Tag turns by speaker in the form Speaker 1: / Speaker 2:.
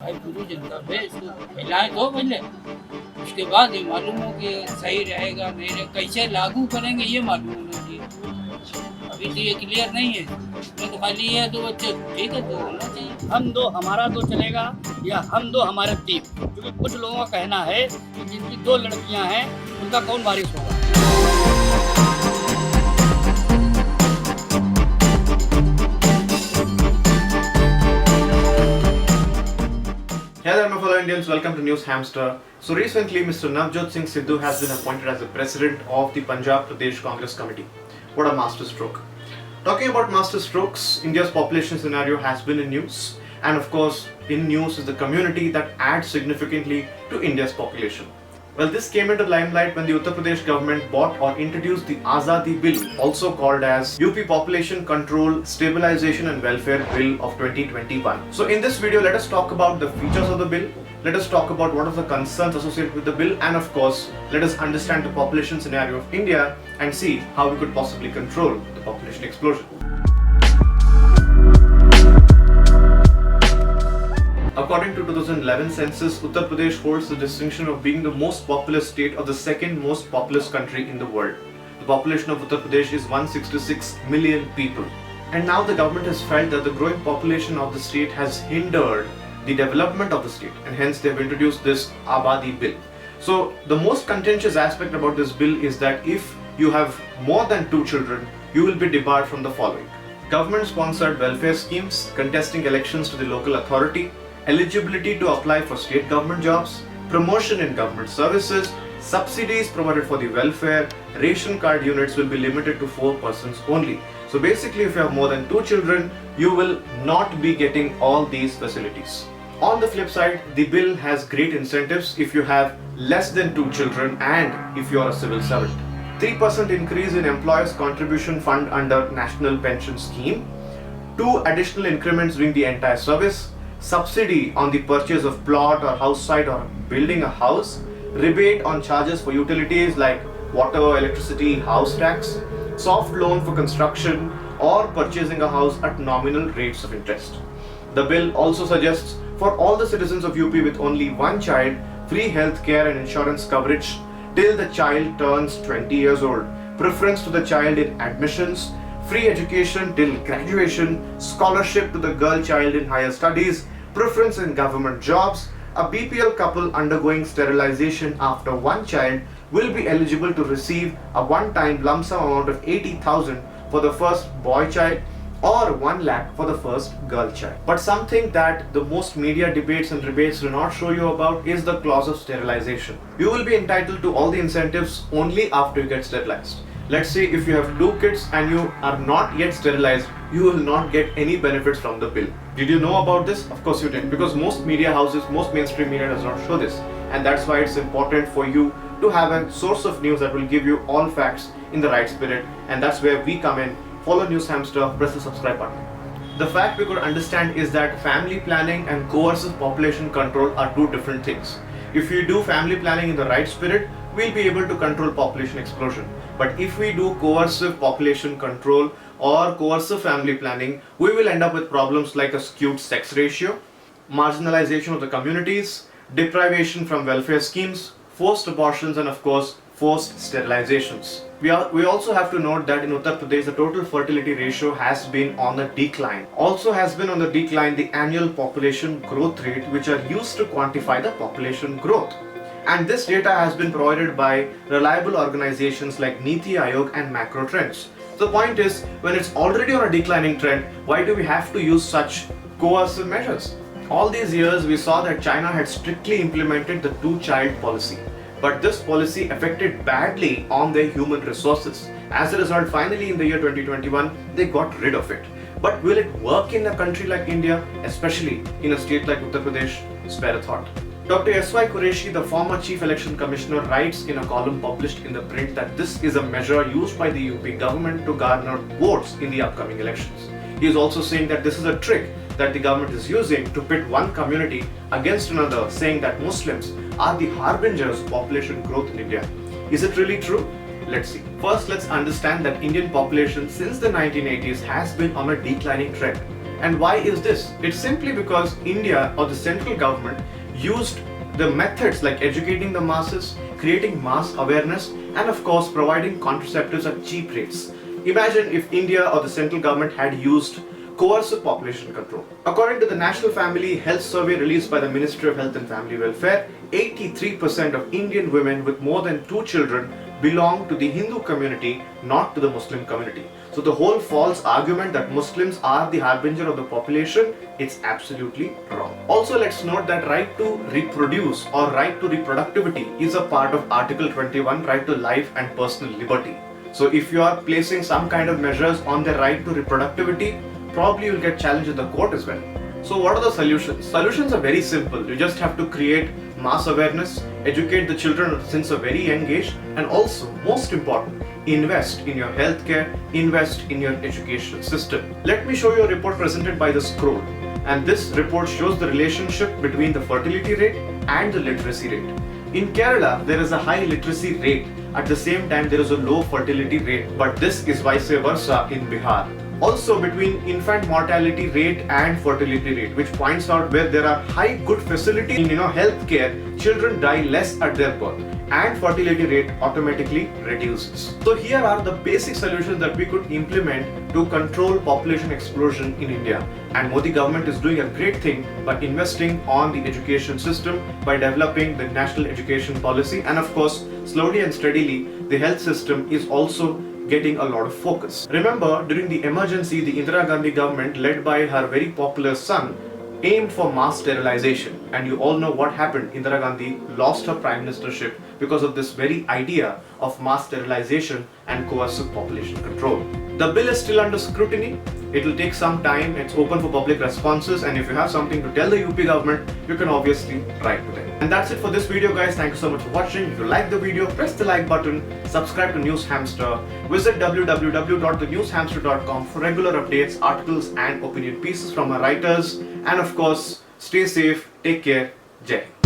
Speaker 1: भाई पूरी जनता पे इसको फैलाएं तो पहले, उसके बाद ये मालूम हो कि सही रहेगा नहीं रहेगा, कैसे लागू करेंगे ये मालूम होना चाहिए। अभी तो ये क्लियर नहीं है, तो खाली ये दो बच्चे ठीक है तो होना चाहिए, हम दो हमारा दो चलेगा या हम दो हमारे तीन, क्योंकि कुछ लोगों का कहना है कि जिनकी दो लड़कियां हैं उनका कौन वारिस होगा।
Speaker 2: Hey there, my fellow Indians. Welcome to NewsHamster. So recently, Mr. Navjot Singh Sidhu has been appointed as the president of the Punjab Pradesh Congress Committee. What a masterstroke! Talking about masterstrokes, India's population scenario has been in news, and of course, in news is the community that adds significantly to India's population. Well, this came into limelight when the Uttar Pradesh government bought or introduced the Azadi Bill, also called as UP Population Control, Stabilization and Welfare Bill of 2021. So in this video, let us talk about the features of the bill, let us talk about what are the concerns associated with the bill, and of course, let us understand the population scenario of India and see how we could possibly control the population explosion. According to 2011 census, Uttar Pradesh holds the distinction of being the most populous state of the second most populous country in the world. The population of Uttar Pradesh is 166 million people. And now the government has felt that the growing population of the state has hindered the development of the state, and hence they have introduced this Abadi bill. So the most contentious aspect about this bill is that if you have more than 2 children, you will be debarred from the following: government-sponsored welfare schemes, contesting elections to the local authority, eligibility to apply for state government jobs, promotion in government services, subsidies provided for the welfare, ration card units will be limited to 4 persons only. So basically, if you have more than 2 children, you will not be getting all these facilities. On the flip side, the bill has great incentives if you have less than 2 children and if you are a civil servant. 3% increase in employers' contribution fund under National Pension Scheme, 2 additional increments during the entire service, subsidy on the purchase of plot or house site or building a house, rebate on charges for utilities like water, electricity, house tax, soft loan for construction or purchasing a house at nominal rates of interest. The bill also suggests for all the citizens of UP with only 1 child, free health care and insurance coverage till the child turns 20 years old, preference to the child in admissions, free education till graduation, scholarship to the girl child in higher studies, preference in government jobs. A BPL couple undergoing sterilization after 1 child will be eligible to receive a one-time lump sum amount of 80,000 for the first boy child or 1 lakh for the first girl child. But something that the most media debates and debates do not show you about is the clause of sterilization. You will be entitled to all the incentives only after you get sterilized. Let's say if you have 2 kids and you are not yet sterilized, you will not get any benefits from the bill. Did you know about this? Of course you did, because most media houses, most mainstream media does not show this, and that's why it's important for you to have a source of news that will give you all facts in the right spirit, and that's where we come in. Follow NewsHamster, press the subscribe button. The fact we could understand is that family planning and coercive population control are 2 different things. If you do family planning in the right spirit, we'll be able to control population explosion. But if we do coercive population control or coercive family planning, we will end up with problems like a skewed sex ratio, marginalization of the communities, deprivation from welfare schemes, forced abortions, and of course, forced sterilizations. We also have to note that in Uttar Pradesh, the total fertility ratio has been on the decline. Also has been on the decline the annual population growth rate, which are used to quantify the population growth. And this data has been provided by reliable organizations like Niti Aayog and Macro Trends. The point is, when it's already on a declining trend, why do we have to use such coercive measures? All these years, we saw that China had strictly implemented the 2-child policy. But this policy affected badly on their human resources. As a result, finally in the year 2021, they got rid of it. But will it work in a country like India, especially in a state like Uttar Pradesh? Spare a thought. Dr. S.Y. Qureshi, the former Chief Election Commissioner, writes in a column published in the print that this is a measure used by the UP government to garner votes in the upcoming elections. He is also saying that this is a trick that the government is using to pit one community against another, saying that Muslims are the harbingers of population growth in India. Is it really true? Let's see. First, let's understand that Indian population since the 1980s has been on a declining trend. And why is this? It's simply because India or the central government used the methods like educating the masses, creating mass awareness, and of course providing contraceptives at cheap rates. Imagine if India or the central government had used coercive population control. According to the National Family Health Survey released by the Ministry of Health and Family Welfare, 83% of Indian women with more than 2 children belong to the Hindu community, not to the Muslim community. So the whole false argument that Muslims are the harbinger of the population, it's absolutely wrong. Also, let's note that right to reproduce or right to reproductivity is a part of Article 21, right to life and personal liberty. So if you are placing some kind of measures on the right to reproductivity, probably you'll get challenged in the court as well. So what are the solutions? Solutions are very simple. You just have to create mass awareness, educate the children since a very young age, and also, most important, invest in your healthcare, invest in your education system. Let me show you a report presented by the Scroll. And this report shows the relationship between the fertility rate and the literacy rate. In Kerala, there is a high literacy rate. At the same time, there is a low fertility rate. But this is vice versa in Bihar. Also between infant mortality rate and fertility rate, which points out where there are high good facility in healthcare, children die less at their birth and fertility rate automatically reduces. So here are the basic solutions that we could implement to control population explosion in India. And Modi government is doing a great thing by investing on the education system, by developing the national education policy, and of course slowly and steadily the health system is also getting a lot of focus. Remember, during the emergency, the Indira Gandhi government, led by her very popular son, aimed for mass sterilization. And you all know what happened. Indira Gandhi lost her prime ministership because of this very idea of mass sterilization and coercive population control. The bill is still under scrutiny. It will take some time. It's open for public responses, and if you have something to tell the UP government, you can obviously write to them. And that's it for this video, guys. Thank you so much for watching. If you like the video, press the like button, subscribe to NewsHamster, visit www.thenewshamster.com for regular updates, articles and opinion pieces from our writers, and of course, stay safe, take care, Jai Hind.